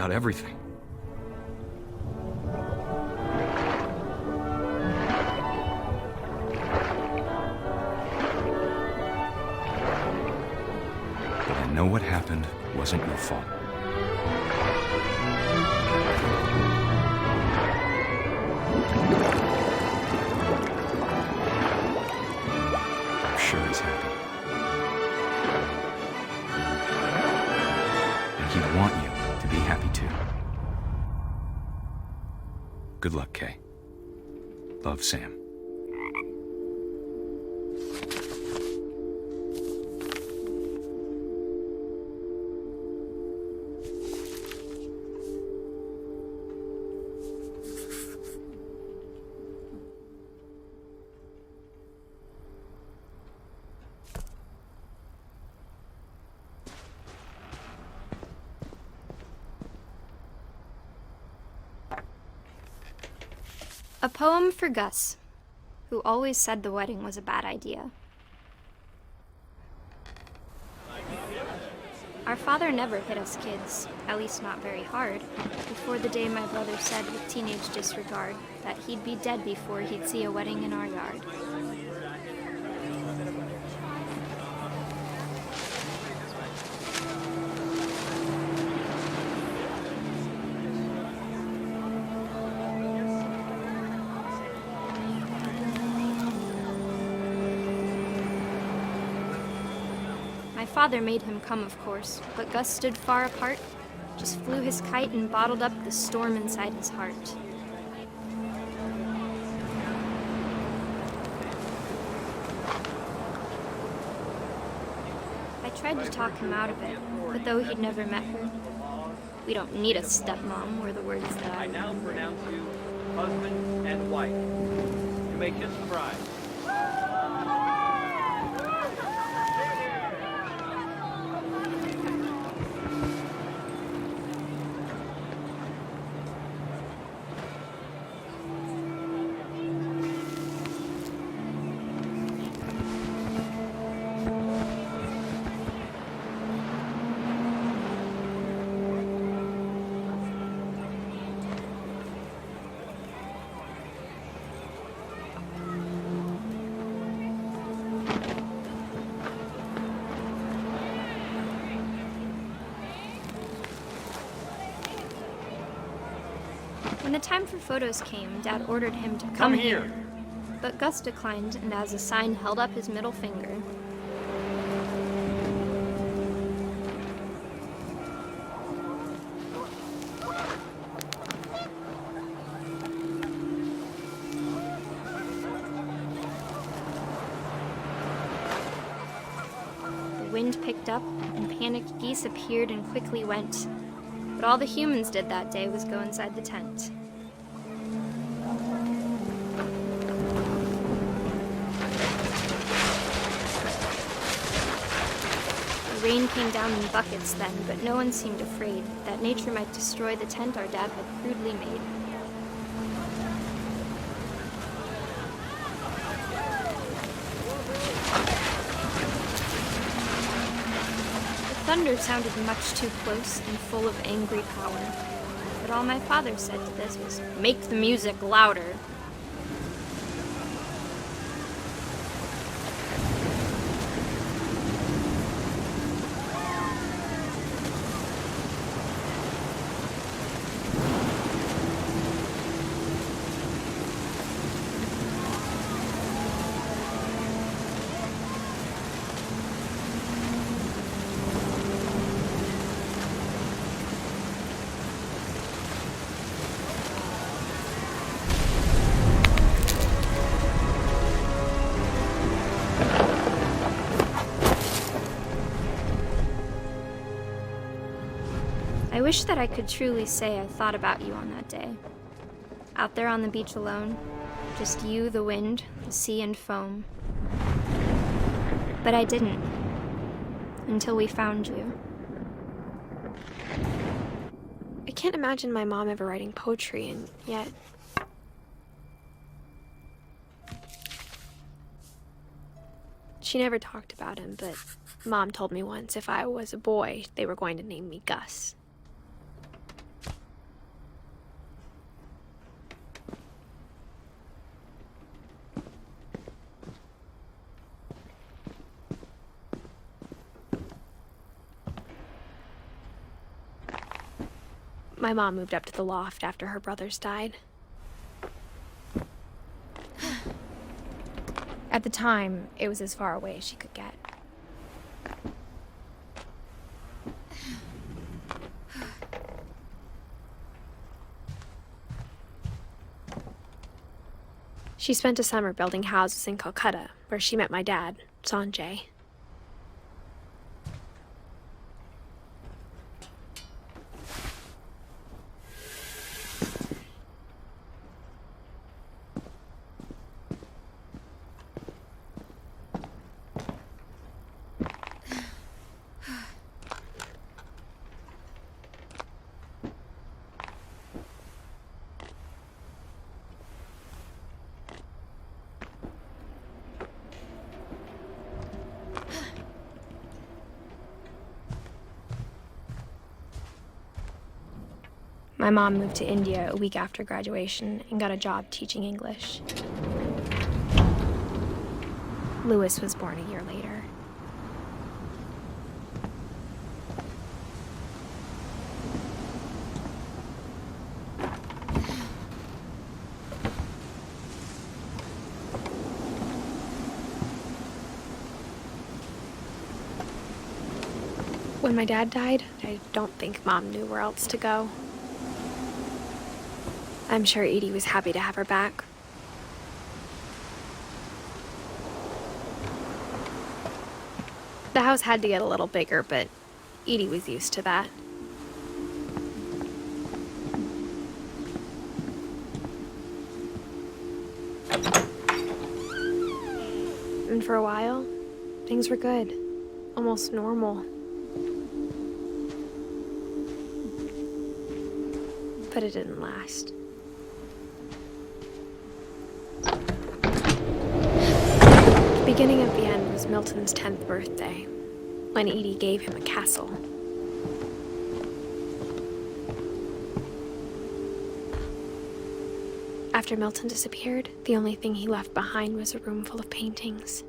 about everything. But I know what happened wasn't your fault. I'm sure he's happy. And he'd want you to be happy too. Good luck, Kay. Love, Sam. A poem for Gus, who always said the wedding was a bad idea. Our father never hit us kids, at least not very hard, before the day my brother said with teenage disregard that he'd be dead before he'd see a wedding in our yard. My father made him come, of course, but Gus stood far apart, just flew his kite and bottled up the storm inside his heart. I tried to talk him out of it, but though he'd never met her, we don't need a stepmom, were the words that I now remembered. pronounce you husband and wife. You may kiss the bride. When the time for photos came, Dad ordered him to come here. But Gus declined, and as a sign held up his middle finger. The wind picked up, and panicked geese appeared and quickly went. But all the humans did that day was go inside the tent. The rain came down in buckets then, but no one seemed afraid that nature might destroy the tent our dad had crudely made. The thunder sounded much too close and full of angry power, but all my father said to this was, "Make the music louder." I wish that I could truly say I thought about you on that day. Out there on the beach alone, just you, the wind, the sea, and foam. But I didn't, until we found you. I can't imagine my mom ever writing poetry, and yet... She never talked about him, but Mom told me once if I was a boy, they were going to name me Gus. My mom moved up to the loft after her brothers died. At the time, it was as far away as she could get. She spent a summer building houses in Calcutta, where she met my dad, Sanjay. My mom moved to India a week after graduation and got a job teaching English. Louis was born a year later. When my dad died, I don't think Mom knew where else to go. I'm sure Edie was happy to have her back. The house had to get a little bigger, but Edie was used to that. And for a while, things were good. Almost normal. But it didn't last. The beginning of the end was Milton's 10th birthday, when Edie gave him a castle. After Milton disappeared, the only thing he left behind was a room full of paintings.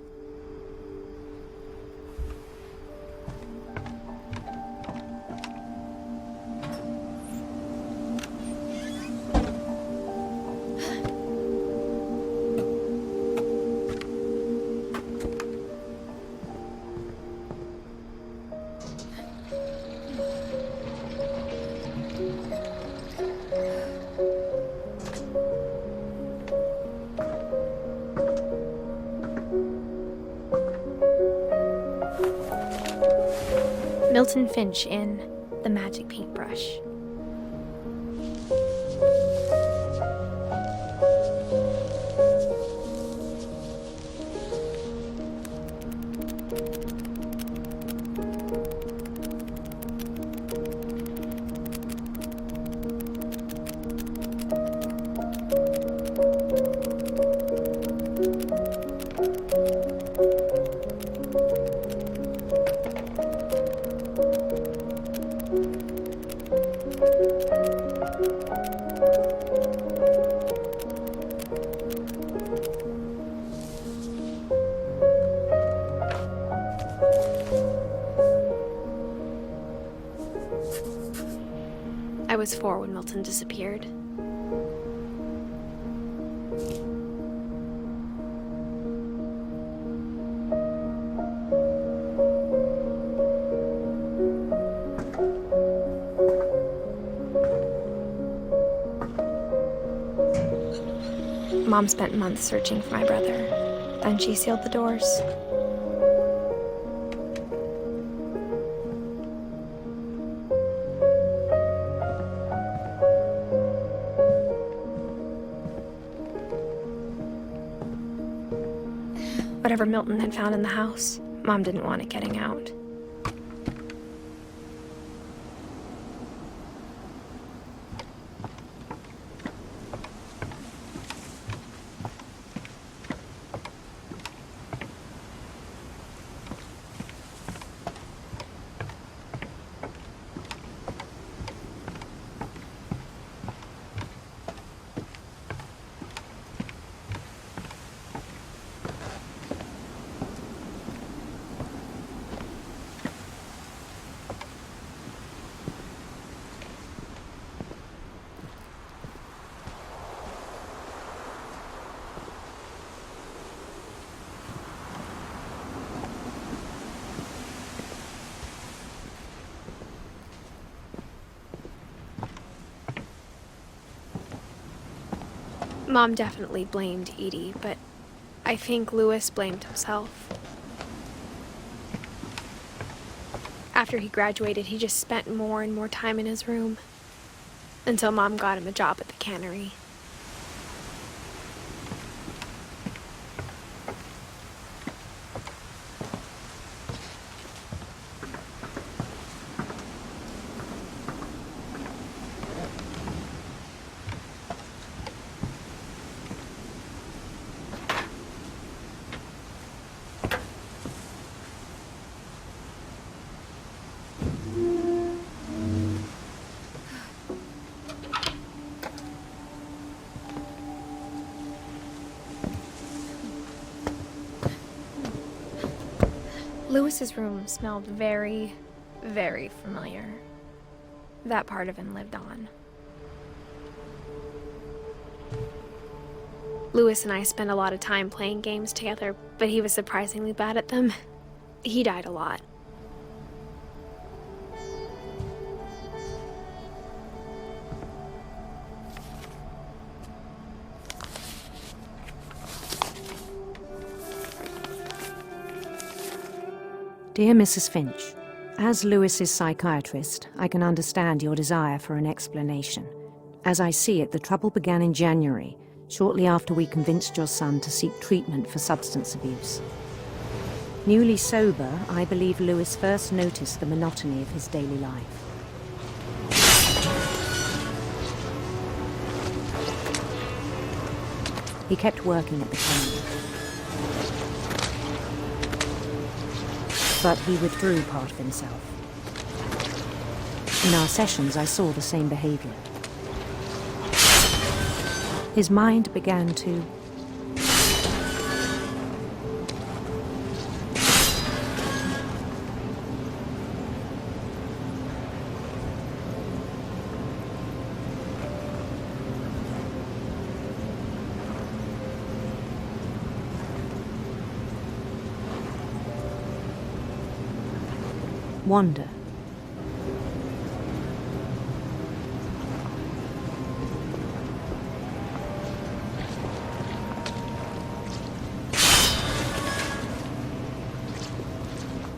Milton Finch in The Magic Paintbrush. I was 4 when Milton disappeared. Mom spent months searching for my brother. Then she sealed the doors. Whatever Milton had found in the house, Mom didn't want it getting out. Mom definitely blamed Edie, but I think Louis blamed himself. After he graduated, he just spent more and more time in his room, until Mom got him a job at the cannery. Louis's room smelled very, very familiar. That part of him lived on. Louis and I spent a lot of time playing games together, but he was surprisingly bad at them. He died a lot. Dear Mrs. Finch, as Lewis's psychiatrist, I can understand your desire for an explanation. As I see it, the trouble began in January, shortly after we convinced your son to seek treatment for substance abuse. Newly sober, I believe Lewis first noticed the monotony of his daily life. He kept working at the cannery, but he withdrew part of himself. In our sessions, I saw the same behavior. His mind began to wander.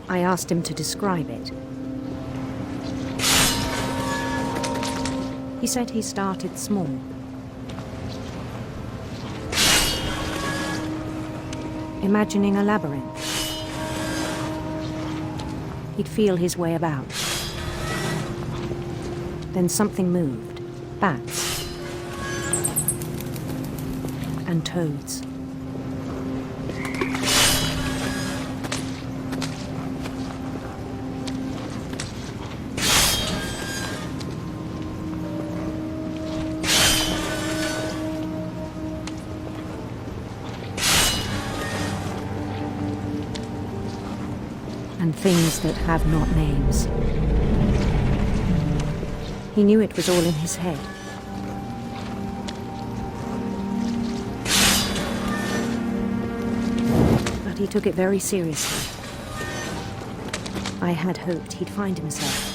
I asked him to describe it. He said he started small. Imagining a labyrinth. He'd feel his way about. Then something moved. Bats. And toads. And things that have not names. He knew it was all in his head. But he took it very seriously. I had hoped he'd find himself.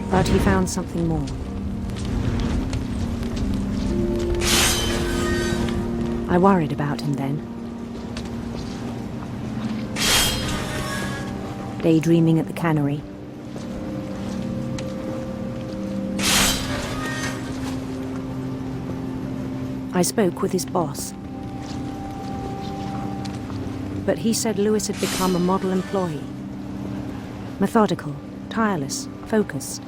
But he found something more. I worried about him then. Daydreaming at the cannery. I spoke with his boss. But he said Lewis had become a model employee. Methodical, tireless, focused.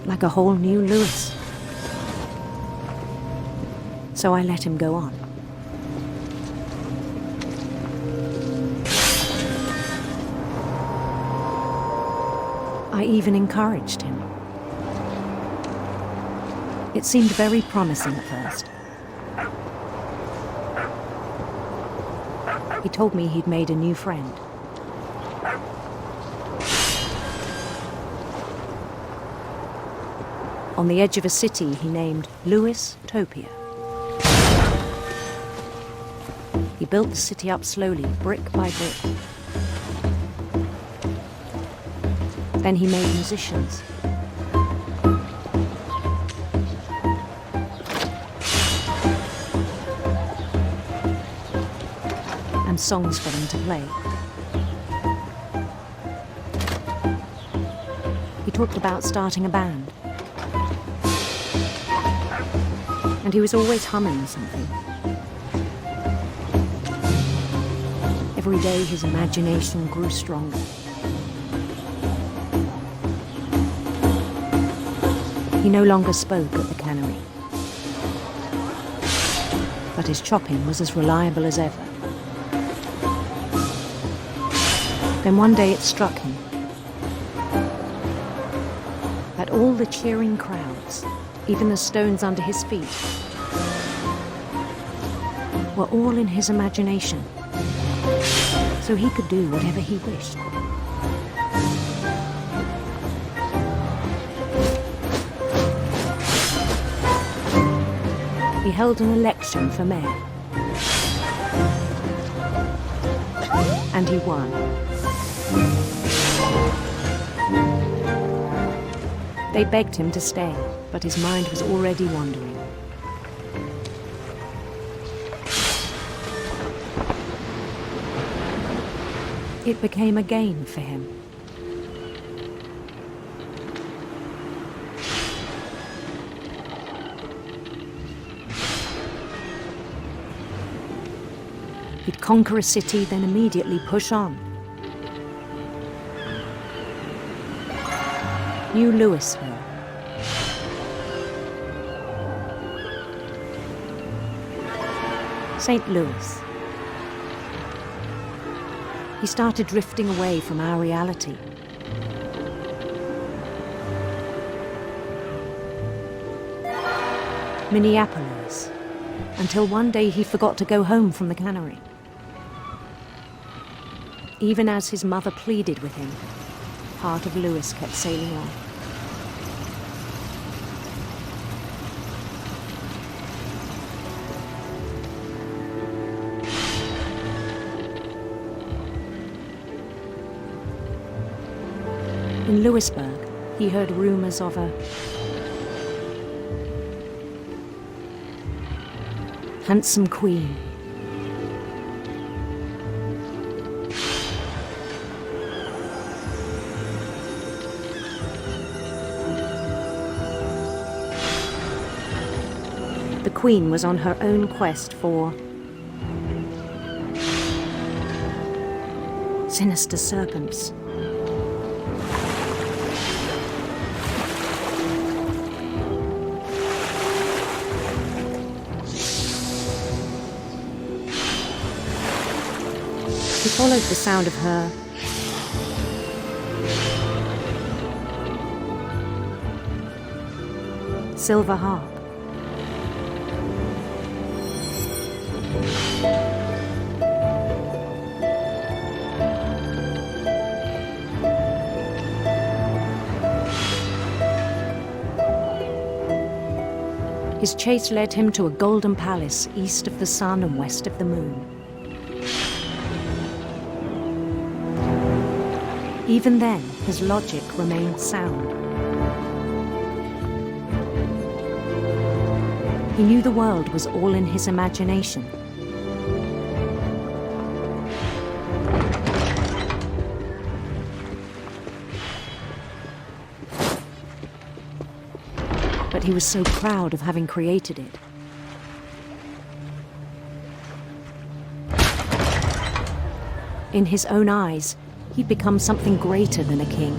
Like a whole new Lewis. So I let him go on. I even encouraged him. It seemed very promising at first. He told me he'd made a new friend. On the edge of a city he named Lewis Topia. He built the city up slowly, brick by brick. Then he made musicians. And songs for them to play. He talked about starting a band. And he was always humming something. Every day his imagination grew stronger. He no longer spoke at the cannery. But his chopping was as reliable as ever. Then one day it struck him that all the cheering crowds, even the stones under his feet, were all in his imagination, so he could do whatever he wished. He held an election for mayor, and he won. They begged him to stay, but his mind was already wandering. It became a game for him. He'd conquer a city, then immediately push on. New Louisville. St. Louis. He started drifting away from our reality. Minneapolis, until one day he forgot to go home from the cannery. Even as his mother pleaded with him, part of Louis kept sailing on. In Louisburg, he heard rumors of a handsome queen. The queen was on her own quest for sinister serpents. He followed the sound of her silver harp. His chase led him to a golden palace east of the sun and west of the moon. Even then, his logic remained sound. He knew the world was all in his imagination. But he was so proud of having created it. In his own eyes, he'd become something greater than a king.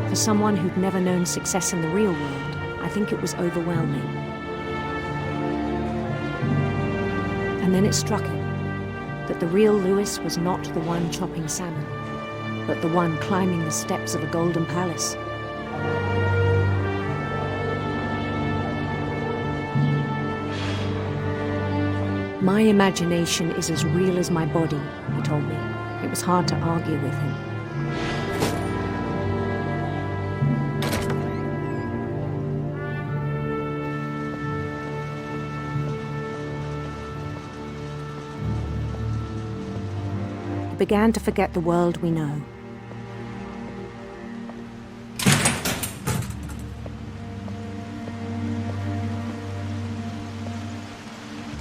For someone who'd never known success in the real world, I think it was overwhelming. And then it struck him that the real Louis was not the one chopping salmon, but the one climbing the steps of a golden palace. My imagination is as real as my body, he told me. It was hard to argue with him. He began to forget the world we know.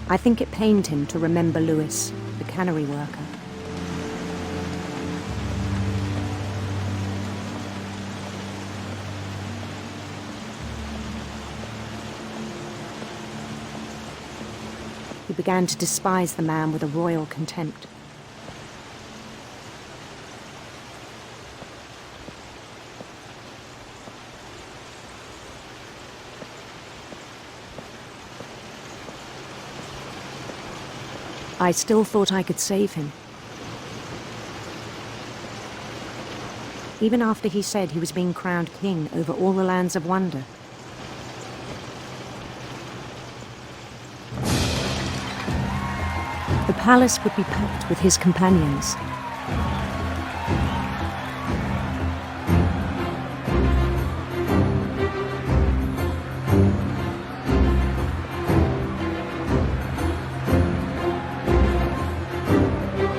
I think it pained him to remember Lewis, the cannery worker. He began to despise the man with a royal contempt. I still thought I could save him. Even after he said he was being crowned king over all the lands of wonder. The palace would be packed with his companions.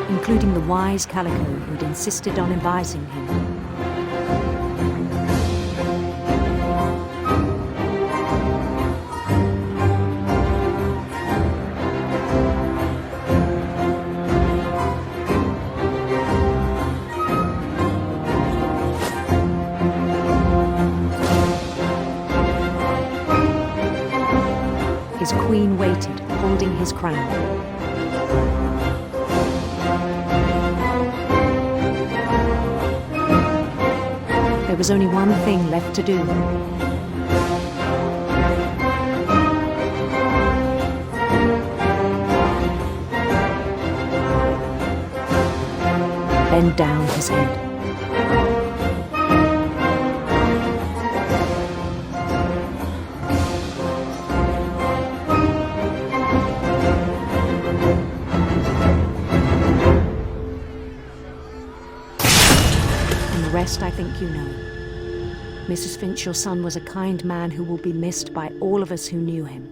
Including the wise Calico who'd insisted on advising him. His queen waited, holding his crown. There was only one thing left to do. Bend down his head. And the rest I think you know. Mrs. Finch, your son was a kind man who will be missed by all of us who knew him.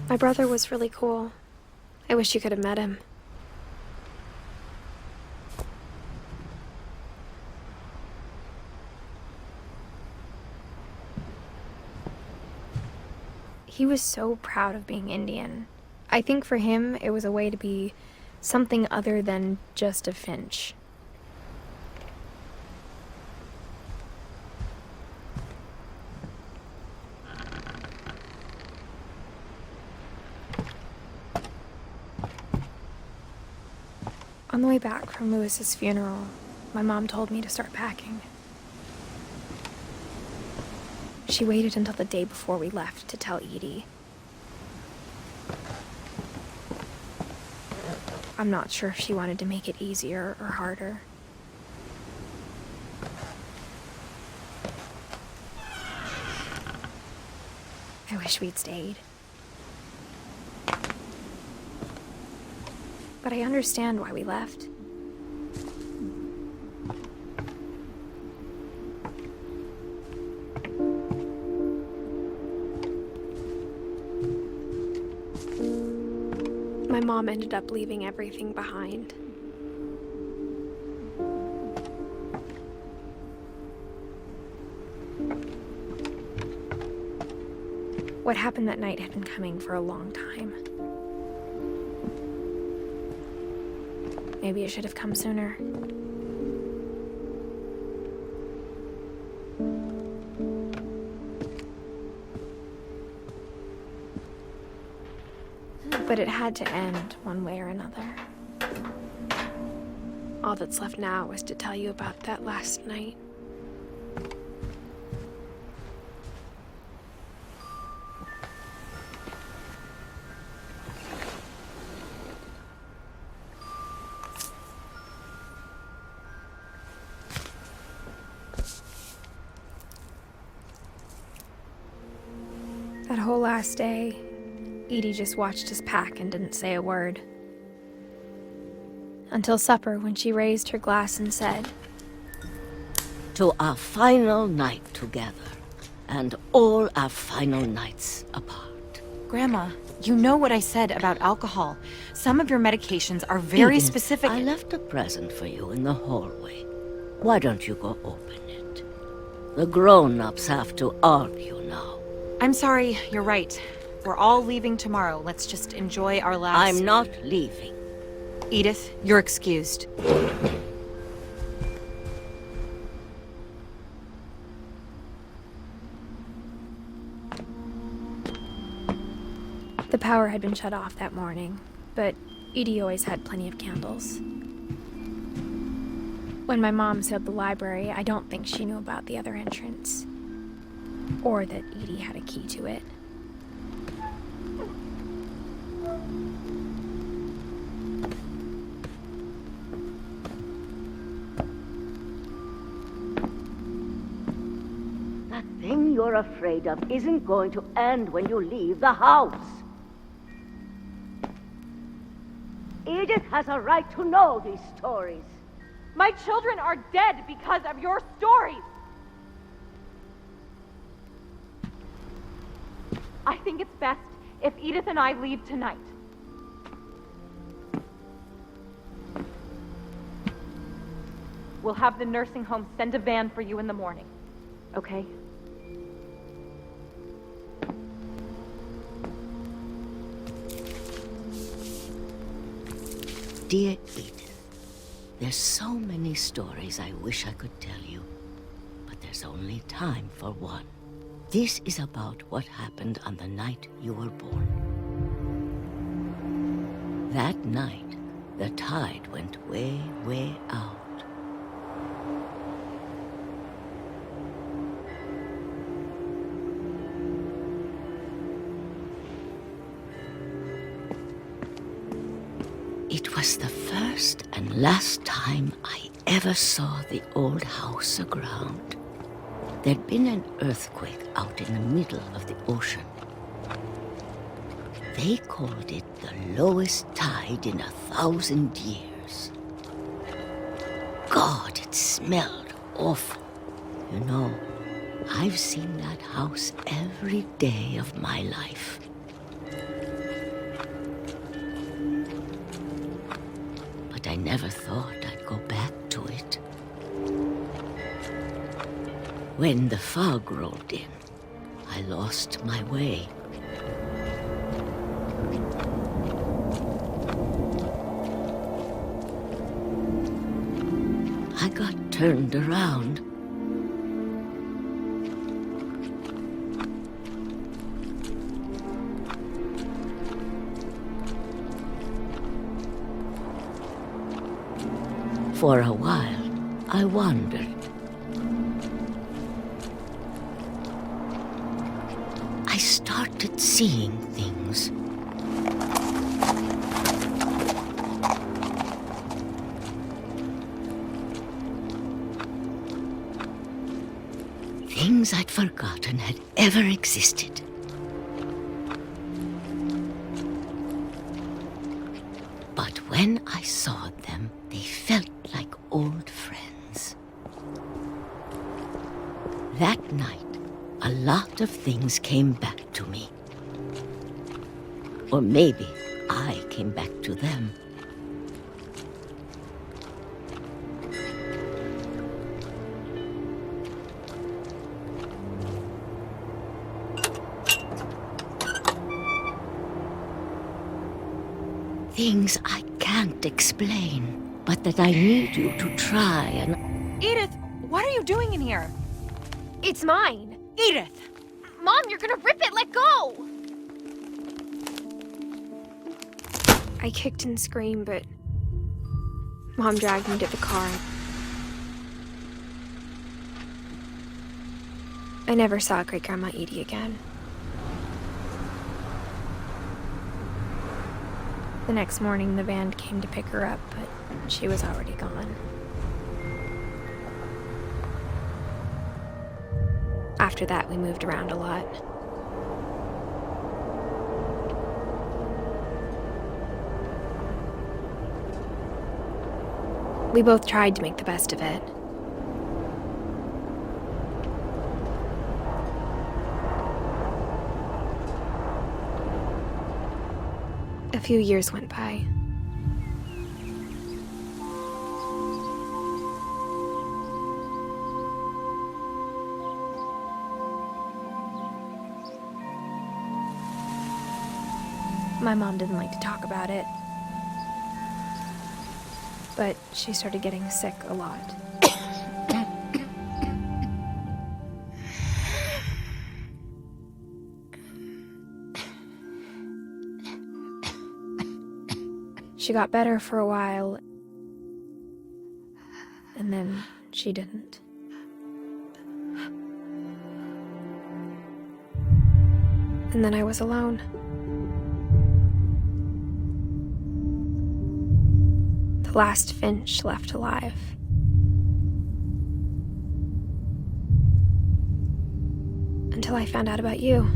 My brother was really cool. I wish you could have met him. He was so proud of being Indian. I think for him, it was a way to be something other than just a Finch. On the way back from Lewis's funeral, my mom told me to start packing. She waited until the day before we left to tell Edie. I'm not sure if she wanted to make it easier or harder. I wish we'd stayed. But I understand why we left. My mom ended up leaving everything behind. What happened that night had been coming for a long time. Maybe it should have come sooner. But it had to end one way or another. All that's left now is to tell you about that last night. That whole last day, Edie just watched us pack and didn't say a word. Until supper, when she raised her glass and said, To our final night together, and all our final nights apart. Grandma, you know what I said about alcohol. Some of your medications are very Edith, specific. I left a present for you in the hallway. Why don't you go open it? The grown-ups have to argue now. I'm sorry, you're right. We're all leaving tomorrow. Let's just enjoy our last... I'm not leaving. Edith, you're excused. The power had been shut off that morning, but Edie always had plenty of candles. When my mom sealed the library, I don't think she knew about the other entrance. Or that Edie had a key to it. That thing you're afraid of isn't going to end when you leave the house. Edith has a right to know these stories. My children are dead because of your stories! I think it's best if Edith and I leave tonight. We'll have the nursing home send a van for you in the morning, okay? Dear Edith, there's so many stories I wish I could tell you, but there's only time for one. This is about what happened on the night you were born. That night, the tide went way, way out. It was the first and last time I ever saw the old house aground. There'd been an earthquake out in the middle of the ocean. They called it the lowest tide in 1,000 years. God, it smelled awful. You know, I've seen that house every day of my life. But I never thought I'd go back to it. When the fog rolled in, I lost my way. I got turned around. For a while, I wandered. I started seeing things. Things I'd forgotten had ever existed. But when I saw them, they felt like old friends. That night, a lot of things came back to me. Or maybe I came back to them. Things I can't explain, but that I need you to try and... Edith, what are you doing in here? It's mine! Edith! Mom, you're gonna rip it! Let go! I kicked and screamed, but Mom dragged me to the car. I never saw Great-Grandma Edie again. The next morning, the van came to pick her up, but she was already gone. After that, we moved around a lot. We both tried to make the best of it. few years went by. My mom didn't like to talk about it, but she started getting sick a lot. She got better for a while, and then she didn't. And then I was alone. The last Finch left alive. Until I found out about you.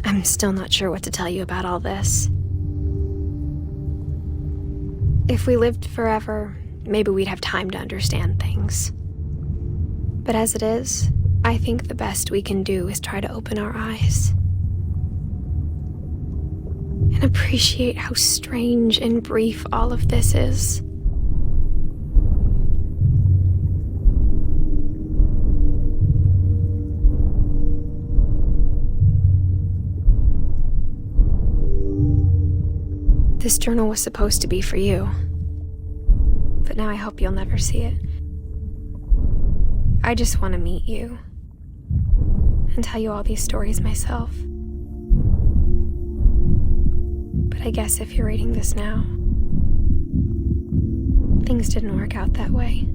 I'm still not sure what to tell you about all this. If we lived forever, maybe we'd have time to understand things. But as it is, I think the best we can do is try to open our eyes. And appreciate how strange and brief all of this is. This journal was supposed to be for you, but now I hope you'll never see it. I just want to meet you and tell you all these stories myself. But I guess if you're reading this now, things didn't work out that way.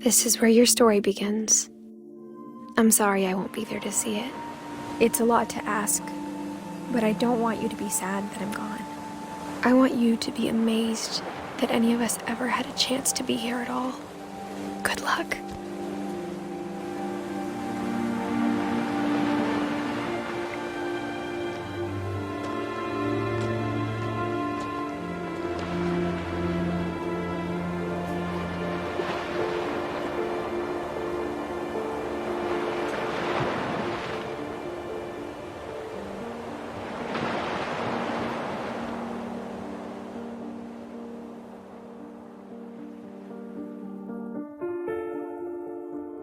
This is where your story begins. I'm sorry I won't be there to see it. It's a lot to ask, but I don't want you to be sad that I'm gone. I want you to be amazed that any of us ever had a chance to be here at all. Good luck.